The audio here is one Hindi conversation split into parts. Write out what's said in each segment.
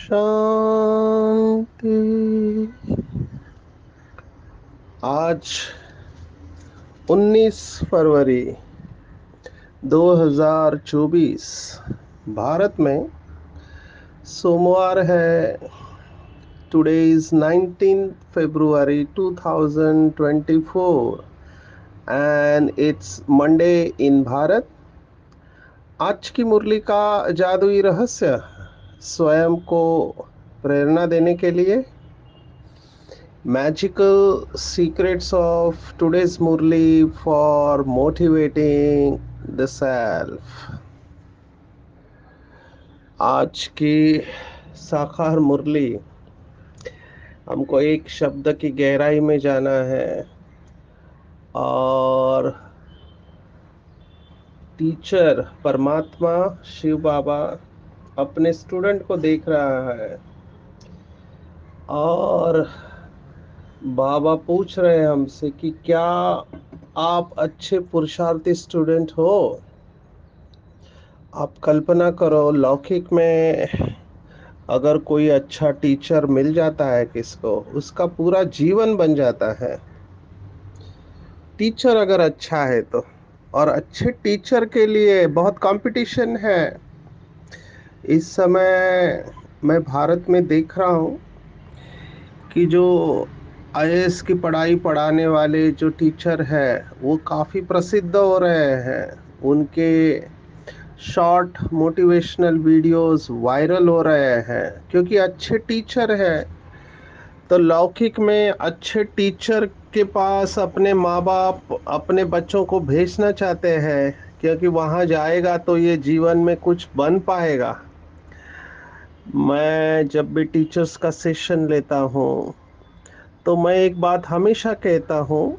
शांति। आज 19 फरवरी 2024 भारत में सोमवार है। Today is 19 February 2024 and it's Monday in Bharat. आज की मुरली का जादुई रहस्य स्वयं को प्रेरणा देने के लिए magical secrets of today's Murli for motivating the self। आज की साकार मुरली हमको एक शब्द की गहराई में जाना है और टीचर परमात्मा शिव बाबा अपने स्टूडेंट को देख रहा है और बाबा पूछ रहे हैं हमसे कि क्या आप अच्छे पुरुषार्थी स्टूडेंट हो। आप कल्पना करो लौकिक में अगर कोई अच्छा टीचर मिल जाता है किसको, उसका पूरा जीवन बन जाता है। टीचर अगर अच्छा है तो, और अच्छे टीचर के लिए बहुत कंपटीशन है। इस समय मैं भारत में देख रहा हूँ कि जो आईएएस की पढ़ाई पढ़ाने वाले जो टीचर है वो काफ़ी प्रसिद्ध हो रहे हैं। उनके शॉर्ट मोटिवेशनल वीडियोस वायरल हो रहे हैं क्योंकि अच्छे टीचर हैं। तो लौकिक में अच्छे टीचर के पास अपने माँ बाप अपने बच्चों को भेजना चाहते हैं क्योंकि वहाँ जाएगा तो ये जीवन में कुछ बन पाएगा। मैं जब भी टीचर्स का सेशन लेता हूँ तो मैं एक बात हमेशा कहता हूँ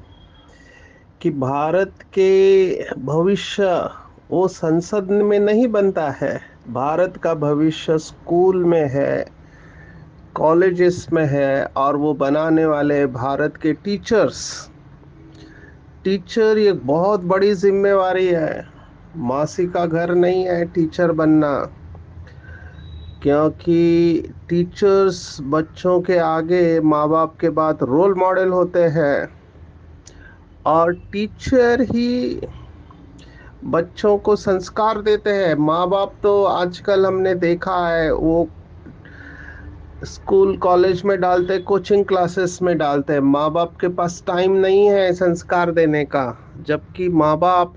कि भारत के भविष्य वो संसद में नहीं बनता है। भारत का भविष्य स्कूल में है, कॉलेजेस में है, और वो बनाने वाले भारत के टीचर्स। टीचर ये बहुत बड़ी जिम्मेवारी है, मासी का घर नहीं है टीचर बनना। क्योंकि टीचर्स बच्चों के आगे माँ बाप के बाद रोल मॉडल होते हैं और टीचर ही बच्चों को संस्कार देते हैं। माँ बाप तो आजकल हमने देखा है वो स्कूल कॉलेज में डालते, कोचिंग क्लासेस में डालते। माँ बाप के पास टाइम नहीं है संस्कार देने का, जबकि माँ बाप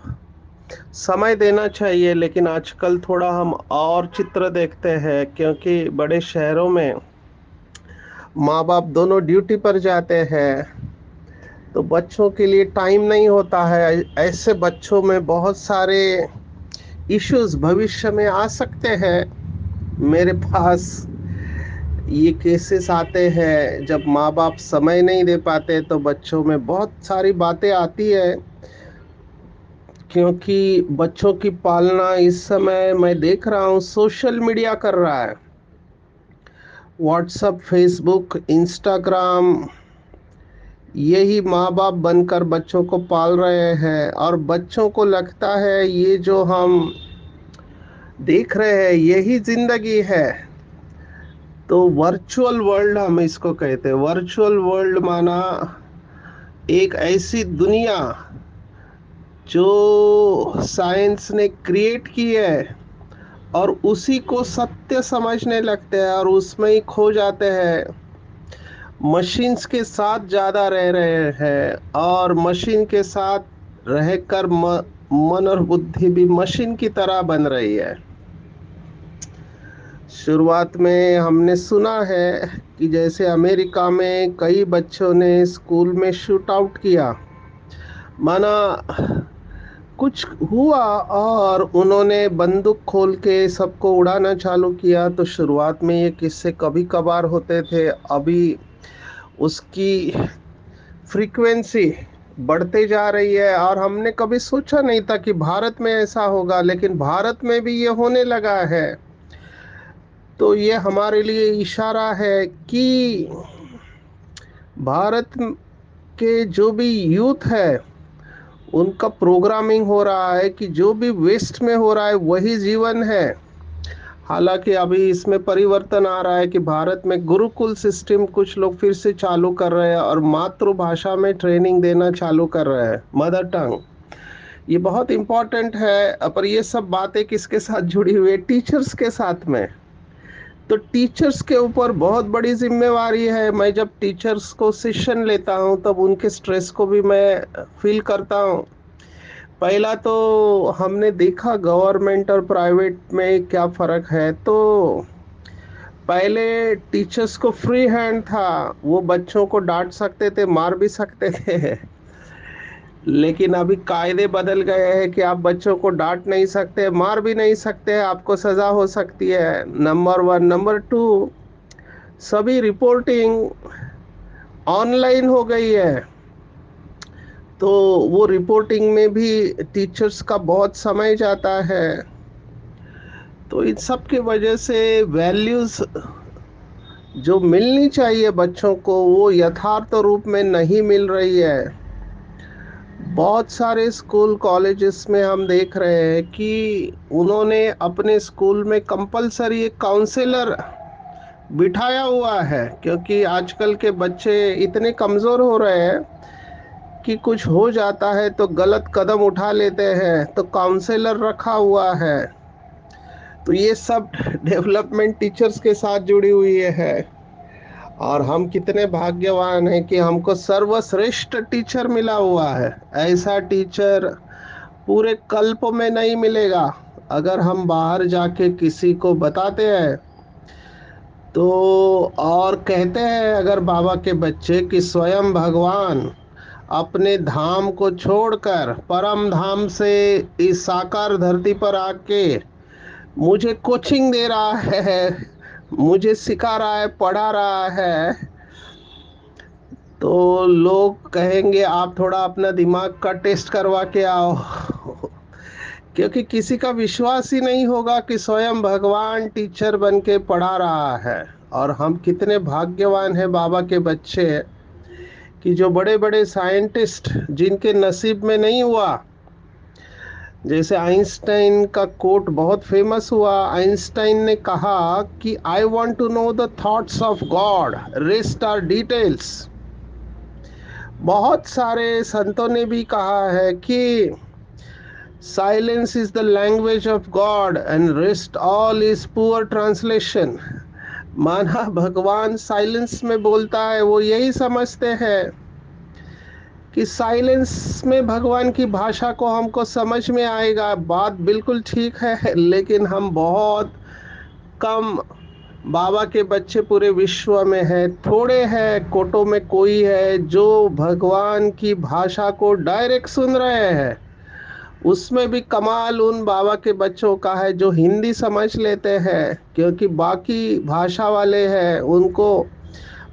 समय देना चाहिए। लेकिन आजकल थोड़ा हम और चित्र देखते हैं क्योंकि बड़े शहरों में माँ बाप दोनों ड्यूटी पर जाते हैं तो बच्चों के लिए टाइम नहीं होता है। ऐसे बच्चों में बहुत सारे इश्यूज भविष्य में आ सकते हैं। मेरे पास ये केसेस आते हैं जब माँ बाप समय नहीं दे पाते तो बच्चों में बहुत सारी बातें आती है। क्योंकि बच्चों की पालना इस समय मैं देख रहा हूँ सोशल मीडिया कर रहा है। व्हाट्सएप, फेसबुक, इंस्टाग्राम, यही माँ बाप बनकर बच्चों को पाल रहे हैं और बच्चों को लगता है ये जो हम देख रहे हैं यही जिंदगी है। तो वर्चुअल वर्ल्ड हम इसको कहते हैं। वर्चुअल वर्ल्ड माना एक ऐसी दुनिया जो साइंस ने क्रिएट की है और उसी को सत्य समझने लगते हैं और उसमें ही खो जाते हैं। मशीन्स के साथ ज़्यादा रह रहे हैं और मशीन के साथ रहकर मन और बुद्धि भी मशीन की तरह बन रही है। शुरुआत में हमने सुना है कि जैसे अमेरिका में कई बच्चों ने स्कूल में शूट आउट किया। माना कुछ हुआ और उन्होंने बंदूक खोल के सबको उड़ाना चालू किया। तो शुरुआत में ये किस्से कभी कभार होते थे, अभी उसकी फ्रीक्वेंसी बढ़ते जा रही है। और हमने कभी सोचा नहीं था कि भारत में ऐसा होगा, लेकिन भारत में भी ये होने लगा है। तो ये हमारे लिए इशारा है कि भारत के जो भी यूथ है उनका प्रोग्रामिंग हो रहा है कि जो भी वेस्ट में हो रहा है वही जीवन है। हालांकि अभी इसमें परिवर्तन आ रहा है कि भारत में गुरुकुल सिस्टम कुछ लोग फिर से चालू कर रहे हैं और मातृभाषा में ट्रेनिंग देना चालू कर रहे हैं, मदर टंग। ये बहुत इम्पोर्टेंट है। पर ये सब बातें किसके साथ जुड़ी हुई है? टीचर्स के साथ में। तो टीचर्स के ऊपर बहुत बड़ी जिम्मेवारी है। मैं जब टीचर्स को सेशन लेता हूँ तब उनके स्ट्रेस को भी मैं फील करता हूँ। पहला तो हमने देखा गवर्नमेंट और प्राइवेट में क्या फर्क है। तो पहले टीचर्स को फ्री हैंड था, वो बच्चों को डांट सकते थे, मार भी सकते थे। लेकिन अभी कायदे बदल गए हैं कि आप बच्चों को डांट नहीं सकते, मार भी नहीं सकते, आपको सजा हो सकती है। Number one. नंबर टू, सभी रिपोर्टिंग ऑनलाइन हो गई है। तो वो रिपोर्टिंग में भी टीचर्स का बहुत समय जाता है। तो इन सब की वजह से वैल्यूज जो मिलनी चाहिए बच्चों को वो यथार्थ रूप में नहीं मिल रही है। बहुत सारे स्कूल कॉलेजेस में हम देख रहे हैं कि उन्होंने अपने स्कूल में कंपलसरी एक काउंसलर बिठाया हुआ है, क्योंकि आजकल के बच्चे इतने कमज़ोर हो रहे हैं कि कुछ हो जाता है तो गलत कदम उठा लेते हैं, तो काउंसलर रखा हुआ है। तो ये सब डेवलपमेंट टीचर्स के साथ जुड़ी हुई है। और हम कितने भाग्यवान हैं कि हमको सर्वश्रेष्ठ टीचर मिला हुआ है। ऐसा टीचर पूरे कल्प में नहीं मिलेगा। अगर हम बाहर जाके किसी को बताते हैं तो, और कहते हैं अगर बाबा के बच्चे कि स्वयं भगवान अपने धाम को छोड़कर परम धाम से इस साकार धरती पर आके मुझे कोचिंग दे रहा है, मुझे सिखा रहा है, पढ़ा रहा है, तो लोग कहेंगे आप थोड़ा अपना दिमाग का टेस्ट करवा के आओ। क्योंकि किसी का विश्वास ही नहीं होगा कि स्वयं भगवान टीचर बन के पढ़ा रहा है। और हम कितने भाग्यवान हैं बाबा के बच्चे कि जो बड़े बड़े साइंटिस्ट जिनके नसीब में नहीं हुआ, जैसे आइंस्टाइन का कोट बहुत फेमस हुआ। आइंस्टाइन ने कहा कि I want to know the thoughts of God, rest are details. बहुत सारे संतों ने भी कहा है कि silence is the language of God and rest all is poor translation. माना भगवान साइलेंस में बोलता है, वो यही समझते हैं कि साइलेंस में भगवान की भाषा को हमको समझ में आएगा। बात बिल्कुल ठीक है, लेकिन हम बहुत कम बाबा के बच्चे पूरे विश्व में है, थोड़े हैं, कोटों में कोई है जो भगवान की भाषा को डायरेक्ट सुन रहे हैं। उसमें भी कमाल उन बाबा के बच्चों का है जो हिंदी समझ लेते हैं, क्योंकि बाकी भाषा वाले हैं उनको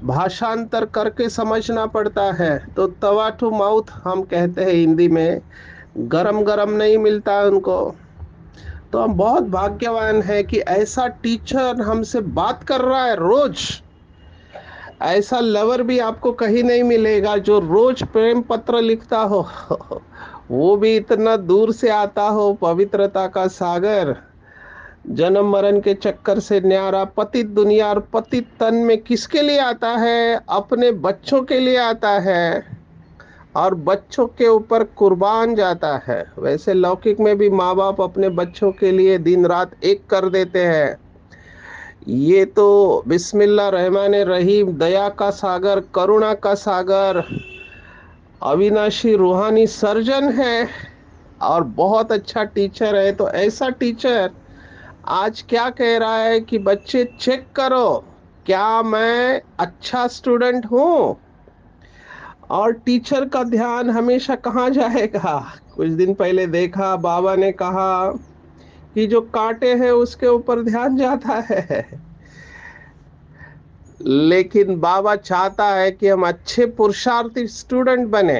भाषांतर करके समझना पड़ता है। तो तवा टू माउथ हम कहते हैं हिंदी में, गरम गरम नहीं मिलता है उनको। तो हम बहुत भाग्यवान हैं कि ऐसा टीचर हमसे बात कर रहा है रोज। ऐसा लवर भी आपको कहीं नहीं मिलेगा जो रोज प्रेम पत्र लिखता हो। वो भी इतना दूर से आता हो, पवित्रता का सागर, जन्म मरण के चक्कर से न्यारा, पतित दुनिया और पतित तन में किसके लिए आता है? अपने बच्चों के लिए आता है और बच्चों के ऊपर कुर्बान जाता है। वैसे लौकिक में भी माँ बाप अपने बच्चों के लिए दिन रात एक कर देते हैं। ये तो बिस्मिल्लाह रहमान रहीम, दया का सागर, करुणा का सागर, अविनाशी रूहानी सर्जन है और बहुत अच्छा टीचर है। तो ऐसा टीचर आज क्या कह रहा है कि बच्चे चेक करो क्या मैं अच्छा स्टूडेंट हूँ। और टीचर का ध्यान हमेशा कहाँ जाएगा? कुछ दिन पहले देखा, बाबा ने कहा कि जो कांटे हैं उसके ऊपर ध्यान जाता है, लेकिन बाबा चाहता है कि हम अच्छे पुरुषार्थी स्टूडेंट बने,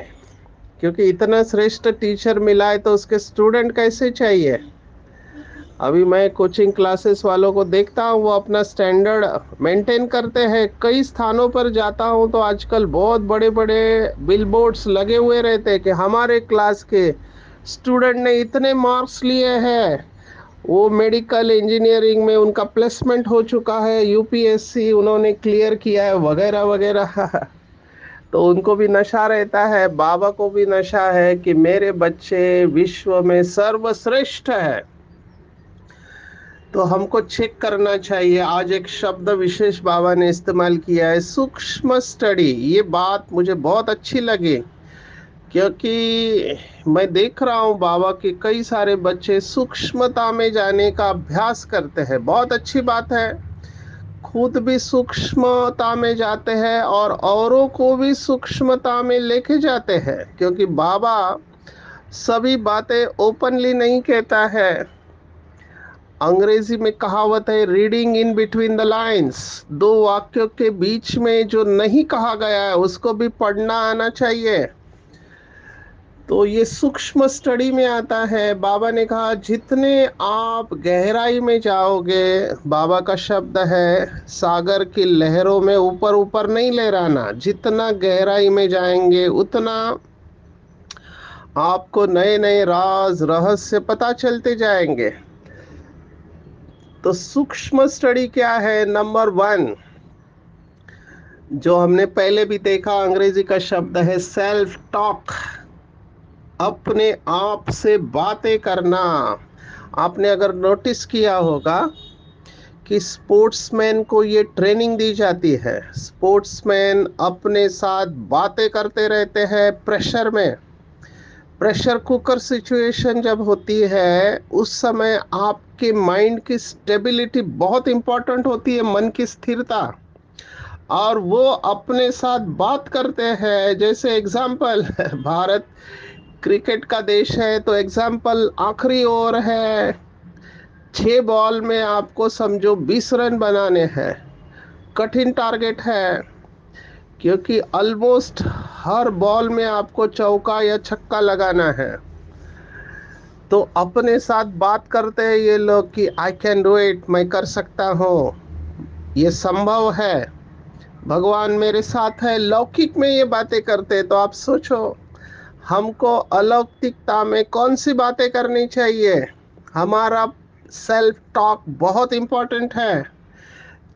क्योंकि इतना श्रेष्ठ टीचर मिला है तो उसके स्टूडेंट कैसे चाहिए। अभी मैं कोचिंग क्लासेस वालों को देखता हूँ, वो अपना स्टैंडर्ड मेंटेन करते हैं। कई स्थानों पर जाता हूँ तो आजकल बहुत बड़े बड़े बिलबोर्ड्स लगे हुए रहते हैं कि हमारे क्लास के स्टूडेंट ने इतने मार्क्स लिए हैं, वो मेडिकल इंजीनियरिंग में उनका प्लेसमेंट हो चुका है, यूपीएससी उन्होंने क्लियर किया है, वगैरह वगैरह। तो उनको भी नशा रहता है, बाबा को भी नशा है कि मेरे बच्चे विश्व में सर्वश्रेष्ठ है। तो हमको चेक करना चाहिए। आज एक शब्द विशेष बाबा ने इस्तेमाल किया है, सूक्ष्म स्टडी। ये बात मुझे बहुत अच्छी लगी, क्योंकि मैं देख रहा हूँ बाबा के कई सारे बच्चे सूक्ष्मता में जाने का अभ्यास करते हैं। बहुत अच्छी बात है, खुद भी सूक्ष्मता में जाते हैं और औरों को भी सूक्ष्मता में लेके जाते हैं, क्योंकि बाबा सभी बातें ओपनली नहीं कहता है। अंग्रेजी में कहावत है, reading in between the lines. दो वाक्यों के बीच में जो नहीं कहा गया है उसको भी पढ़ना आना चाहिए। तो ये सूक्ष्म स्टडी में आता है। बाबा ने कहा जितने आप गहराई में जाओगे, बाबा का शब्द है, सागर की लहरों में ऊपर ऊपर नहीं लहराना, जितना गहराई में जाएंगे उतना आपको नए नए राज रहस्य पता चलते जाएंगे। तो सूक्ष्म स्टडी क्या है? नंबर वन, जो हमने पहले भी देखा, अंग्रेजी का शब्द है सेल्फ टॉक। अपने आप से बातें करना। आपने अगर नोटिस किया होगा कि स्पोर्ट्समैन को ये ट्रेनिंग दी जाती है, स्पोर्ट्समैन अपने साथ बातें करते रहते हैं प्रेशर में। प्रेशर कुकर सिचुएशन जब होती है उस समय आपके माइंड की स्टेबिलिटी बहुत इंपॉर्टेंट होती है, मन की स्थिरता। और वो अपने साथ बात करते हैं। जैसे एग्जाम्पल, भारत क्रिकेट का देश है तो एग्जाम्पल, आखिरी ओवर है, 6 बॉल में आपको समझो 20 रन बनाने हैं। कठिन टारगेट है, क्योंकि ऑलमोस्ट हर बॉल में आपको चौका या छक्का लगाना है। तो अपने साथ बात करते हैं ये लोग कि आई कैन डू इट, मैं कर सकता हूँ, ये संभव है, भगवान मेरे साथ है। लौकिक में ये बातें करते हैं। तो आप सोचो, हमको अलौकिकता में कौन सी बातें करनी चाहिए? हमारा सेल्फ टॉक बहुत इंपॉर्टेंट है।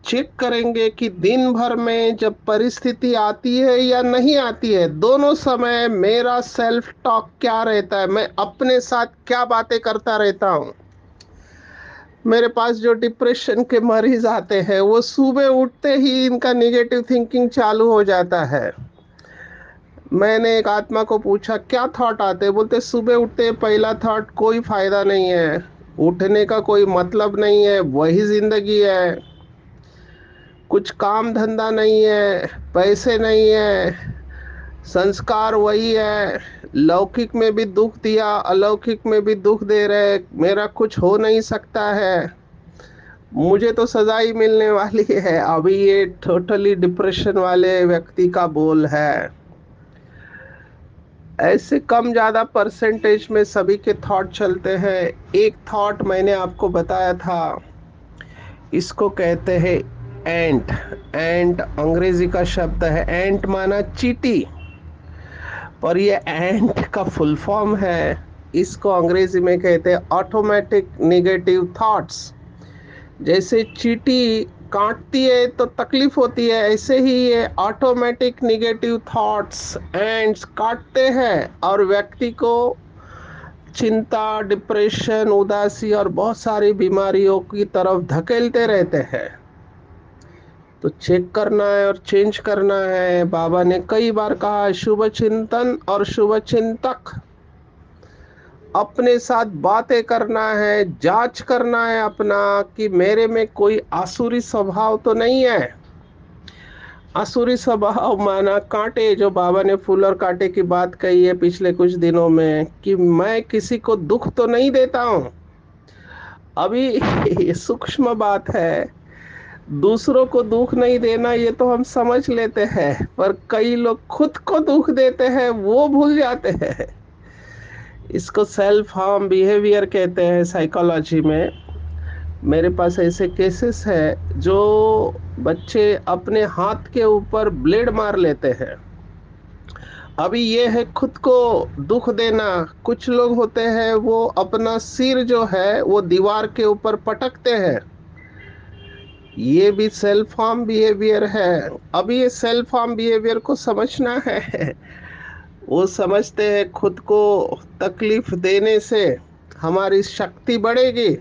चेक करेंगे कि दिन भर में जब परिस्थिति आती है या नहीं आती है, दोनों समय मेरा सेल्फ टॉक क्या रहता है, मैं अपने साथ क्या बातें करता रहता हूँ। मेरे पास जो डिप्रेशन के मरीज आते हैं, वो सुबह उठते ही इनका निगेटिव थिंकिंग चालू हो जाता है। मैंने एक आत्मा को पूछा क्या थॉट आते? बोलते सुबह उठते पहला थॉट, कोई फायदा नहीं है, उठने का कोई मतलब नहीं है, वही जिंदगी है, कुछ काम धंधा नहीं है, पैसे नहीं है, संस्कार वही है, लौकिक में भी दुख दिया, अलौकिक में भी दुख दे रहे, मेरा कुछ हो नहीं सकता है, मुझे तो सजा ही मिलने वाली है। अभी ये टोटली डिप्रेशन वाले व्यक्ति का बोल है। ऐसे कम ज़्यादा परसेंटेज में सभी के थॉट चलते हैं। एक थॉट मैंने आपको बताया था, इसको कहते हैं एंट। एंट अंग्रेजी का शब्द है, एंट माना चींटी, पर ये एंट का फुल फॉर्म है। इसको अंग्रेजी में कहते हैं ऑटोमेटिक नेगेटिव थॉट्स। जैसे चींटी काटती है तो तकलीफ होती है, ऐसे ही ये ऑटोमेटिक नेगेटिव थॉट्स एंड्स काटते हैं और व्यक्ति को चिंता, डिप्रेशन, उदासी और बहुत सारी बीमारियों की तरफ धकेलते रहते हैं। तो चेक करना है और चेंज करना है। बाबा ने कई बार कहा, शुभ चिंतन और शुभ चिंतक, अपने साथ बातें करना है, जांच करना है अपना कि मेरे में कोई आसुरी स्वभाव तो नहीं है। आसुरी स्वभाव माना कांटे, जो बाबा ने फूल और कांटे की बात कही है पिछले कुछ दिनों में, कि मैं किसी को दुख तो नहीं देता हूं। अभी ये सूक्ष्म बात है। दूसरों को दुख नहीं देना ये तो हम समझ लेते हैं, पर कई लोग खुद को दुख देते हैं, वो भूल जाते हैं। इसको सेल्फ हार्म बिहेवियर कहते हैं साइकोलॉजी में। मेरे पास ऐसे केसेस है जो बच्चे अपने हाथ के ऊपर ब्लेड मार लेते हैं। अभी ये है खुद को दुख देना। कुछ लोग होते हैं वो अपना सिर जो है वो दीवार के ऊपर पटकते हैं, ये भी सेल्फ हार्म बिहेवियर है। अभी ये सेल्फ हार्म बिहेवियर को समझना है। वो समझते हैं खुद को तकलीफ देने से हमारी शक्ति बढ़ेगी।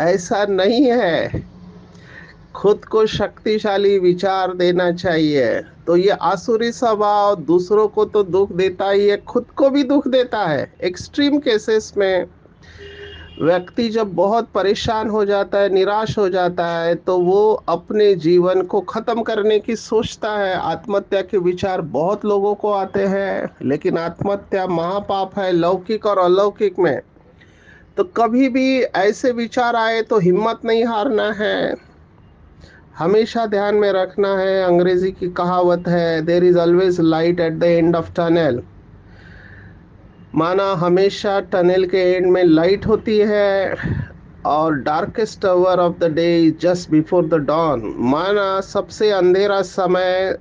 ऐसा नहीं है। खुद को शक्तिशाली विचार देना चाहिए। तो ये आसुरी स्वभाव दूसरों को तो दुख देता ही है, खुद को भी दुख देता है। एक्सट्रीम केसेस में व्यक्ति जब बहुत परेशान हो जाता है, निराश हो जाता है, तो वो अपने जीवन को खत्म करने की सोचता है। आत्महत्या के विचार बहुत लोगों को आते हैं, लेकिन आत्महत्या महापाप है लौकिक और अलौकिक में। तो कभी भी ऐसे विचार आए तो हिम्मत नहीं हारना है, हमेशा ध्यान में रखना है। अंग्रेजी की कहावत है, there is always light at the end of tunnel. माना हमेशा टनल के एंड में लाइट होती है, और darkest hour of the day is just before the dawn. माना सबसे अंधेरा समय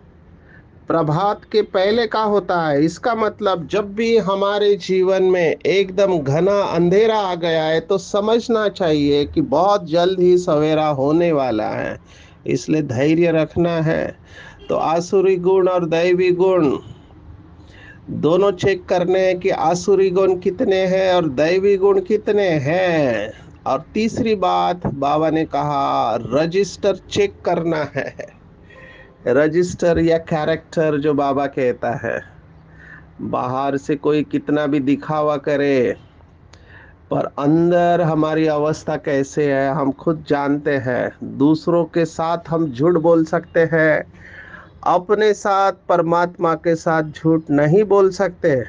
प्रभात के पहले का होता है। इसका मतलब जब भी हमारे जीवन में एकदम घना अंधेरा आ गया है तो समझना चाहिए कि बहुत जल्द ही सवेरा होने वाला है, इसलिए धैर्य रखना है। तो आसुरी गुण और दैवी गुण दोनों चेक करने हैं कि आसुरी गुण कितने हैं और दैवी गुण कितने हैं। और तीसरी बात बाबा ने कहा, रजिस्टर चेक करना है। रजिस्टर या कैरेक्टर जो बाबा कहता है, बाहर से कोई कितना भी दिखावा करे, पर अंदर हमारी अवस्था कैसे है हम खुद जानते हैं। दूसरों के साथ हम झूठ बोल सकते हैं, अपने साथ परमात्मा के साथ झूठ नहीं बोल सकते।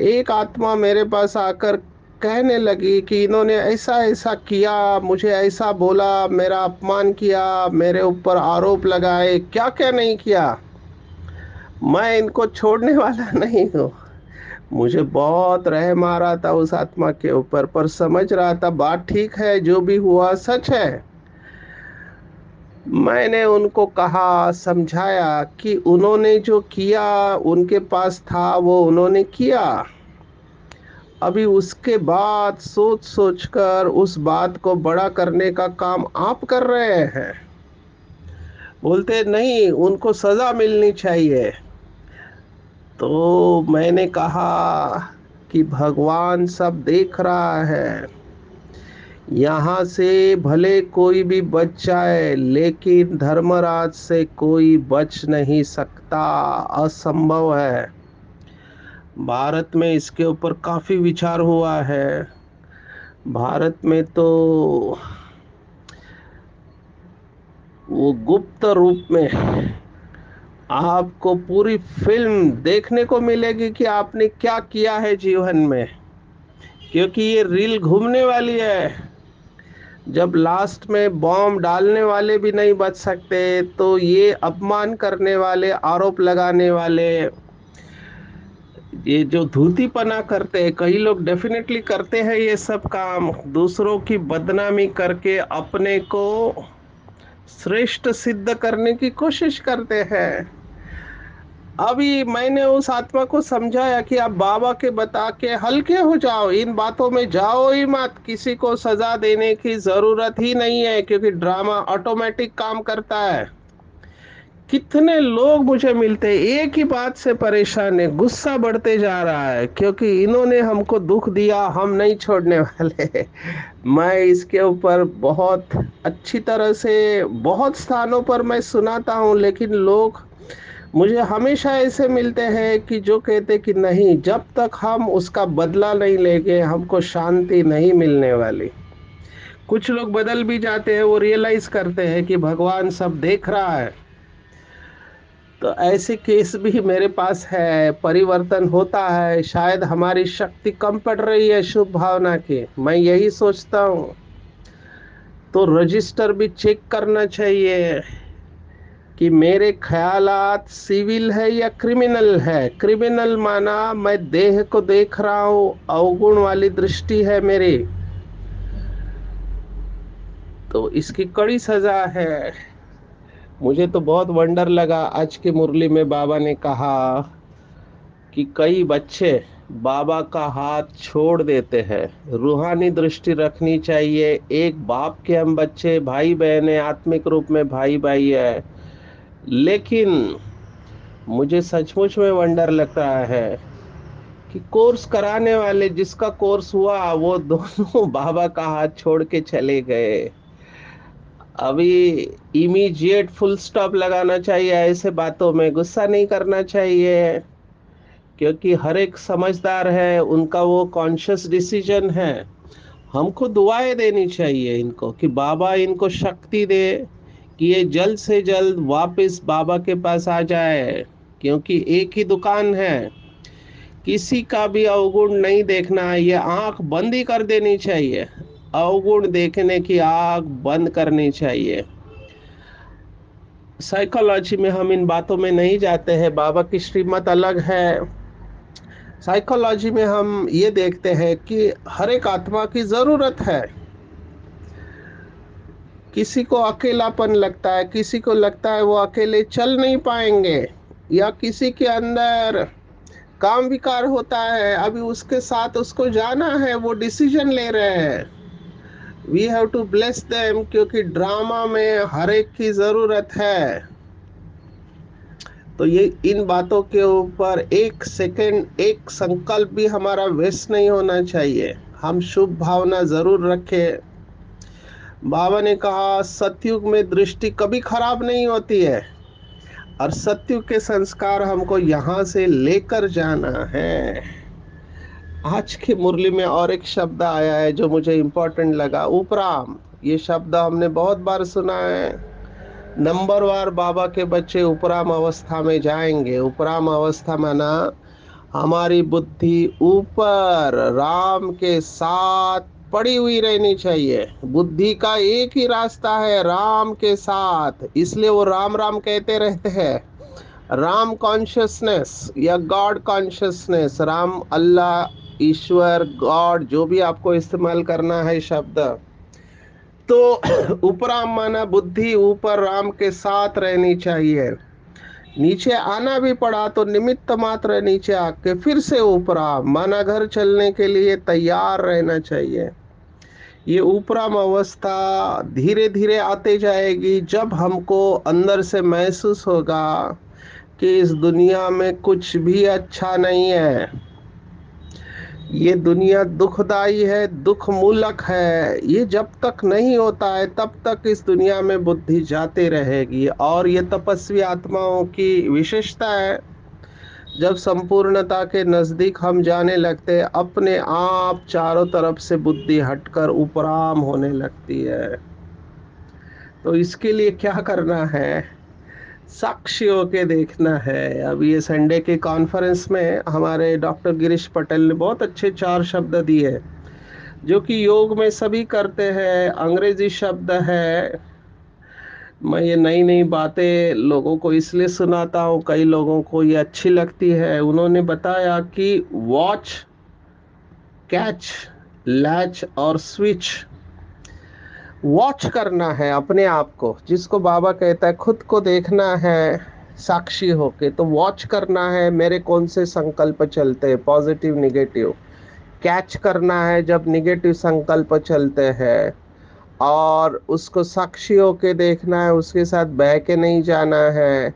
एक आत्मा मेरे पास आकर कहने लगी कि इन्होंने ऐसा ऐसा किया, मुझे ऐसा बोला, मेरा अपमान किया, मेरे ऊपर आरोप लगाए, क्या क्या नहीं किया। मैं इनको छोड़ने वाला नहीं हूँ। मुझे बहुत रहम आ रहा था उस आत्मा के ऊपर, पर समझ रहा था बात ठीक है, जो भी हुआ सच है। मैंने उनको कहा, समझाया कि उन्होंने जो किया उनके पास था वो उन्होंने किया। अभी उसके बाद सोच सोच कर उस बात को बड़ा करने का काम आप कर रहे हैं। बोलते नहीं, उनको सजा मिलनी चाहिए। तो मैंने कहा कि भगवान सब देख रहा है। यहाँ से भले कोई भी बच जाए, लेकिन धर्मराज से कोई बच नहीं सकता, असंभव है। भारत में इसके ऊपर काफी विचार हुआ है। भारत में तो वो गुप्त रूप में आपको पूरी फिल्म देखने को मिलेगी कि आपने क्या किया है जीवन में, क्योंकि ये रील घूमने वाली है। जब लास्ट में बॉम्ब डालने वाले भी नहीं बच सकते, तो ये अपमान करने वाले, आरोप लगाने वाले, ये जो धूतीपना करते हैं, कई लोग डेफिनेटली करते हैं ये सब काम, दूसरों की बदनामी करके अपने को श्रेष्ठ सिद्ध करने की कोशिश करते हैं। अभी मैंने उस आत्मा को समझाया कि आप बाबा के बता के हल्के हो जाओ, इन बातों में जाओ ही मत, किसी को सजा देने की जरूरत ही नहीं है, क्योंकि ड्रामा ऑटोमेटिक काम करता है। कितने लोग मुझे मिलते हैं एक ही बात से परेशान है, गुस्सा बढ़ते जा रहा है, क्योंकि इन्होंने हमको दुख दिया, हम नहीं छोड़ने वाले। मैं इसके ऊपर बहुत अच्छी तरह से बहुत स्थानों पर मैं सुनाता हूँ, लेकिन लोग मुझे हमेशा ऐसे मिलते हैं कि जो कहते कि नहीं, जब तक हम उसका बदला नहीं लेंगे हमको शांति नहीं मिलने वाली। कुछ लोग बदल भी जाते हैं, वो रियलाइज करते हैं कि भगवान सब देख रहा है। तो ऐसे केस भी मेरे पास है, परिवर्तन होता है। शायद हमारी शक्ति कम पड़ रही है शुभ भावना की, मैं यही सोचता हूँ। तो रजिस्टर भी चेक करना चाहिए कि मेरे ख्यालात सिविल है या क्रिमिनल है। क्रिमिनल माना मैं देह को देख रहा हूँ, अवगुण वाली दृष्टि है मेरी, तो इसकी कड़ी सजा है। मुझे तो बहुत वंडर लगा आज की मुरली में बाबा ने कहा कि कई बच्चे बाबा का हाथ छोड़ देते हैं। रूहानी दृष्टि रखनी चाहिए। एक बाप के हम बच्चे, भाई बहन है, आत्मिक रूप में भाई भाई है। लेकिन मुझे सचमुच में वंडर लग रहा है कि कोर्स कराने वाले, जिसका कोर्स हुआ, वो दोनों बाबा का हाथ छोड़ के चले गए। अभी इमीडिएट फुल स्टॉप लगाना चाहिए, ऐसे बातों में गुस्सा नहीं करना चाहिए, क्योंकि हर एक समझदार है, उनका वो कॉन्शियस डिसीजन है। हमको दुआएं देनी चाहिए इनको कि बाबा इनको शक्ति दे कि ये जल्द से जल्द वापस बाबा के पास आ जाए, क्योंकि एक ही दुकान है। किसी का भी अवगुण नहीं देखना है, ये आंख बंद ही कर देनी चाहिए। अवगुण देखने की आंख बंद करनी चाहिए। साइकोलॉजी में हम इन बातों में नहीं जाते हैं, बाबा की श्रीमत अलग है। साइकोलॉजी में हम ये देखते हैं कि हर एक आत्मा की जरूरत है। किसी को अकेलापन लगता है, किसी को लगता है वो अकेले चल नहीं पाएंगे, या किसी के अंदर काम विकार होता है, अभी उसके साथ उसको जाना है, वो डिसीजन ले रहे हैं। We have to bless them, क्योंकि ड्रामा में हर एक की जरूरत है। तो ये इन बातों के ऊपर एक सेकंड, एक संकल्प भी हमारा वेस्ट नहीं होना चाहिए। हम शुभ भावना जरूर रखें। बाबा ने कहा सतयुग में दृष्टि कभी खराब नहीं होती है, और सतयुग के संस्कार हमको यहाँ से लेकर जाना है। आज की मुरली में और एक शब्द आया है जो मुझे इम्पोर्टेंट लगा, उपराम। ये शब्द हमने बहुत बार सुना है। नंबरवार बाबा के बच्चे उपराम अवस्था में जाएंगे। उपराम अवस्था माना हमारी बुद्धि ऊपर राम के साथ पड़ी हुई रहनी चाहिए। बुद्धि का एक ही रास्ता है, राम के साथ, इसलिए वो राम राम कहते रहते हैं। राम कॉन्शियसनेस या गॉड कॉन्शियसनेस, राम अल्लाह ईश्वर गॉड, जो भी आपको इस्तेमाल करना है शब्द। तो उपराम माना बुद्धि ऊपर राम के साथ रहनी चाहिए। नीचे आना भी पड़ा तो निमित्त मात्र नीचे आके फिर से उपराम माना घर चलने के लिए तैयार रहना चाहिए। ये उपराम अवस्था धीरे धीरे आते जाएगी, जब हमको अंदर से महसूस होगा कि इस दुनिया में कुछ भी अच्छा नहीं है। ये दुनिया दुखदाई है, दुख मूलक है। ये जब तक नहीं होता है तब तक इस दुनिया में बुद्धि जाते रहेगी। और ये तपस्वी आत्माओं की विशेषता है, जब संपूर्णता के नजदीक हम जाने लगते हैं, अपने आप चारों तरफ से बुद्धि हटकर उपराम होने लगती है। तो इसके लिए क्या करना है? साक्षी होके देखना है। अब ये संडे के कॉन्फ्रेंस में हमारे डॉक्टर गिरीश पटेल ने बहुत अच्छे 4 शब्द दिए, जो कि योग में सभी करते हैं। अंग्रेजी शब्द है। मैं ये नई नई बातें लोगों को इसलिए सुनाता हूँ, कई लोगों को ये अच्छी लगती है। उन्होंने बताया कि वॉच, कैच, लैच और स्विच। वॉच करना है अपने आप को, जिसको बाबा कहता है खुद को देखना है साक्षी होके। तो वॉच करना है मेरे कौन से संकल्प चलते हैं, पॉजिटिव निगेटिव। कैच करना है जब निगेटिव संकल्प चलते हैं, और उसको साक्षी होके देखना है, उसके साथ बह के नहीं जाना है।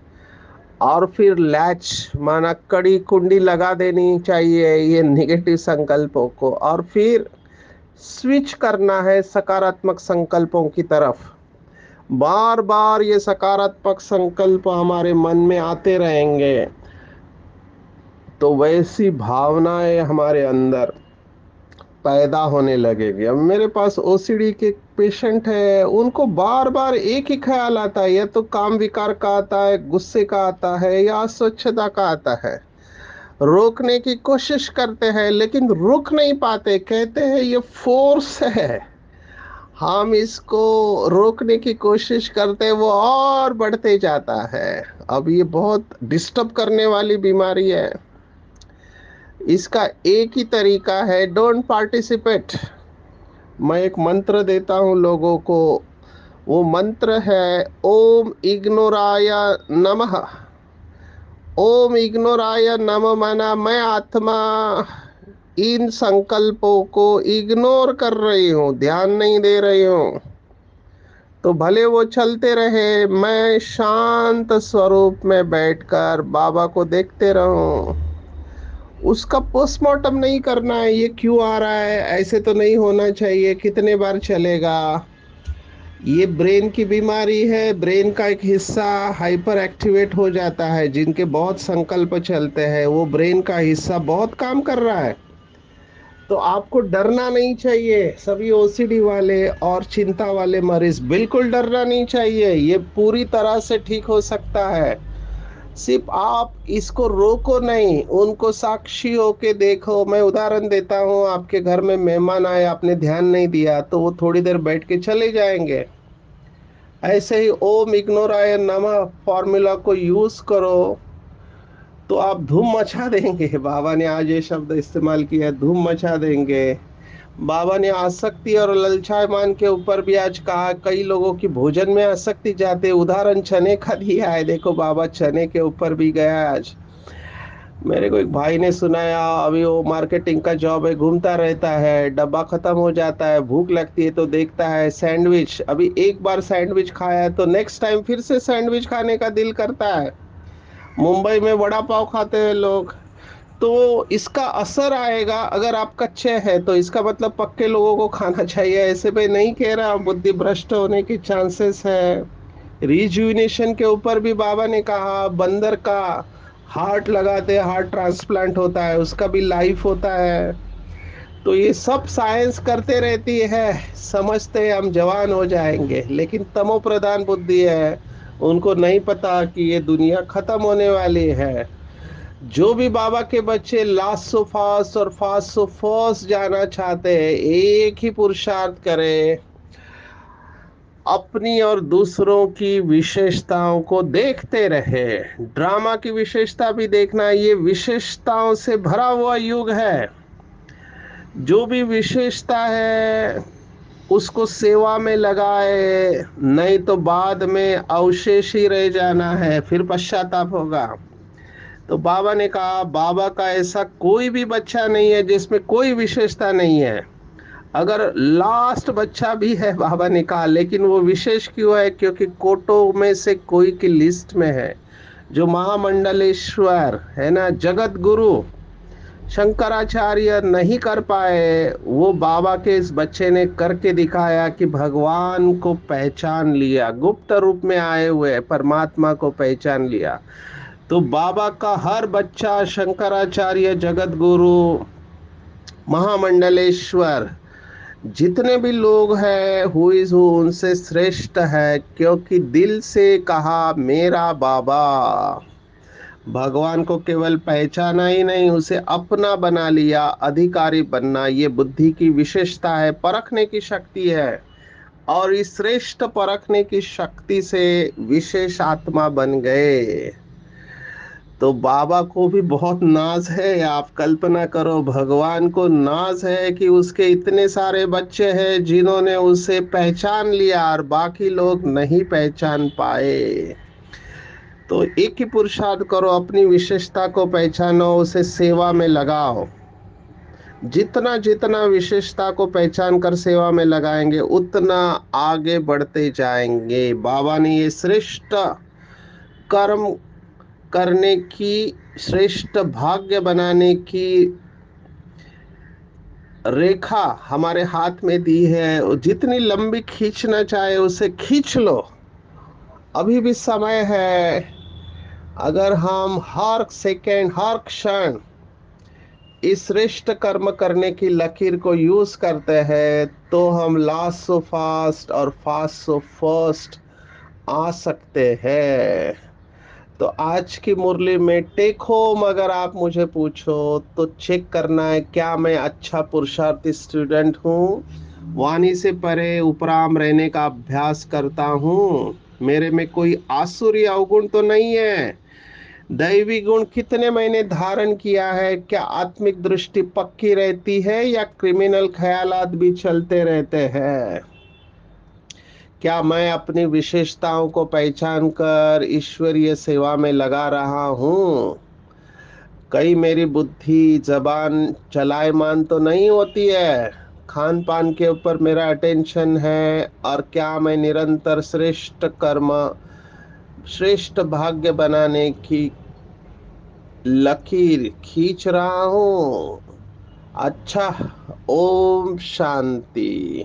और फिर लैच माना कड़ी कुंडी लगा देनी चाहिए ये निगेटिव संकल्पों को, और फिर स्विच करना है सकारात्मक संकल्पों की तरफ। बार बार ये सकारात्मक संकल्प हमारे मन में आते रहेंगे, तो वैसी भावनाएं हमारे अंदर पैदा होने लगेगी। अब मेरे पास ओसीडी के पेशेंट है, उनको बार बार एक ही ख्याल आता है, या तो काम विकार का आता है, गुस्से का आता है, या अस्वच्छता का आता है। रोकने की कोशिश करते हैं लेकिन रुक नहीं पाते, कहते हैं ये फोर्स है। हम इसको रोकने की कोशिश करते हैं, वो और बढ़ते जाता है। अब ये बहुत डिस्टर्ब करने वाली बीमारी है। इसका एक ही तरीका है, डोंट पार्टिसिपेट। मैं एक मंत्र देता हूँ लोगों को। वो मंत्र है ओम इग्नोराय नमः। ओम इग्नोराय नमः माना मैं आत्मा इन संकल्पों को इग्नोर कर रही हूँ, ध्यान नहीं दे रही हूँ। तो भले वो चलते रहे, मैं शांत स्वरूप में बैठकर बाबा को देखते रहूं। उसका पोस्टमार्टम नहीं करना है, ये क्यों आ रहा है, ऐसे तो नहीं होना चाहिए, कितने बार चलेगा। ये ब्रेन की बीमारी है। ब्रेन का एक हिस्सा हाइपर एक्टिवेट हो जाता है। जिनके बहुत संकल्प चलते हैं, वो ब्रेन का हिस्सा बहुत काम कर रहा है। तो आपको डरना नहीं चाहिए। सभी ओसीडी वाले और चिंता वाले मरीज बिल्कुल डरना नहीं चाहिए, ये पूरी तरह से ठीक हो सकता है। सिर्फ आप इसको रोको नहीं, उनको साक्षी होके देखो। मैं उदाहरण देता हूँ, आपके घर में मेहमान आए, आपने ध्यान नहीं दिया, तो वो थोड़ी देर बैठ के चले जाएंगे। ऐसे ही ओम इग्नोराय नमः फॉर्मूला को यूज करो तो आप धूम मचा देंगे। बाबा ने आज ये शब्द इस्तेमाल किया, धूम मचा देंगे। बाबा ने आसक्ति और ललचायमान के ऊपर भी आज कहा, कई लोगों की भोजन में आसक्ति जाते, उदाहरण चने का दिया है। देखो बाबा चने के ऊपर भी गया आज। मेरे को एक भाई ने सुनाया, अभी वो मार्केटिंग का जॉब है, घूमता रहता है, डब्बा खत्म हो जाता है, भूख लगती है तो देखता है सैंडविच। अभी एक बार सैंडविच खाया है तो नेक्स्ट टाइम फिर से सैंडविच खाने का दिल करता है। मुंबई में वड़ा पाव खाते हैं लोग। तो इसका असर आएगा। अगर आप कच्चे हैं तो इसका मतलब पक्के लोगों को खाना चाहिए, ऐसे पे नहीं कह रहा। बुद्धि भ्रष्ट होने की चांसेस है। रिजुविनेशन के ऊपर भी बाबा ने कहा, बंदर का हार्ट लगाते, हार्ट ट्रांसप्लांट होता है, उसका भी लाइफ होता है। तो ये सब साइंस करते रहती है। समझते हैं हम जवान हो जाएंगे, लेकिन तमो प्रधान बुद्धि है, उनको नहीं पता कि ये दुनिया खत्म होने वाली है। जो भी बाबा के बच्चे लास्ट सो फास्ट और फास्ट सो फर्स्ट जाना चाहते हैं, एक ही पुरुषार्थ करें, अपनी और दूसरों की विशेषताओं को देखते रहे। ड्रामा की विशेषता भी देखना, ये विशेषताओं से भरा हुआ युग है। जो भी विशेषता है उसको सेवा में लगाए, नहीं तो बाद में अवशेष ही रह जाना है, फिर पश्चाताप होगा। तो बाबा ने कहा, बाबा का ऐसा कोई भी बच्चा नहीं है जिसमें कोई विशेषता नहीं है। अगर लास्ट बच्चा भी है, बाबा ने कहा, लेकिन वो विशेष क्यों है? क्योंकि कोटों में से कोई की लिस्ट में है। जो महामंडलेश्वर है ना, जगत गुरु शंकराचार्य नहीं कर पाए, वो बाबा के इस बच्चे ने करके दिखाया कि भगवान को पहचान लिया, गुप्त रूप में आए हुए परमात्मा को पहचान लिया। तो बाबा का हर बच्चा शंकराचार्य, जगत गुरु, महामंडलेश्वर, जितने भी लोग हैं हु इज हु, उनसे श्रेष्ठ है। क्योंकि दिल से कहा मेरा बाबा। भगवान को केवल पहचाना ही नहीं, उसे अपना बना लिया। अधिकारी बनना ये बुद्धि की विशेषता है, परखने की शक्ति है। और इस श्रेष्ठ परखने की शक्ति से विशेष आत्मा बन गए। तो बाबा को भी बहुत नाज है। आप कल्पना करो, भगवान को नाज है कि उसके इतने सारे बच्चे हैं जिन्होंने उसे पहचान लिया और बाकी लोग नहीं पहचान पाए। तो एक ही पुरुषार्थ करो, अपनी विशेषता को पहचानो, उसे सेवा में लगाओ। जितना जितना विशेषता को पहचान कर सेवा में लगाएंगे, उतना आगे बढ़ते जाएंगे। बाबा ने ये श्रेष्ठ कर्म करने की, श्रेष्ठ भाग्य बनाने की रेखा हमारे हाथ में दी है। जितनी लंबी खींचना चाहे उसे खींच लो, अभी भी समय है। अगर हम हर सेकेंड, हर क्षण इस श्रेष्ठ कर्म करने की लकीर को यूज करते हैं तो हम लास्ट सो फास्ट और फास्ट सो फर्स्ट आ सकते हैं। तो आज की मुरली में टेक होम अगर आप मुझे पूछो तो चेक करना है क्या मैं अच्छा पुरुषार्थी स्टूडेंट हूँ, वाणी से परे उपराम रहने का अभ्यास करता हूँ, मेरे में कोई आसुरी अवगुण तो नहीं है, दैवी गुण कितने मैंने धारण किया है, क्या आत्मिक दृष्टि पक्की रहती है या क्रिमिनल ख्यालात भी चलते रहते हैं, क्या मैं अपनी विशेषताओं को पहचान कर ईश्वरीय सेवा में लगा रहा हूँ, कहीं मेरी बुद्धि जबान चलायमान तो नहीं होती है, खान पान के ऊपर मेरा अटेंशन है, और क्या मैं निरंतर श्रेष्ठ कर्म श्रेष्ठ भाग्य बनाने की लकीर खींच रहा हूँ। अच्छा, ओम शांति।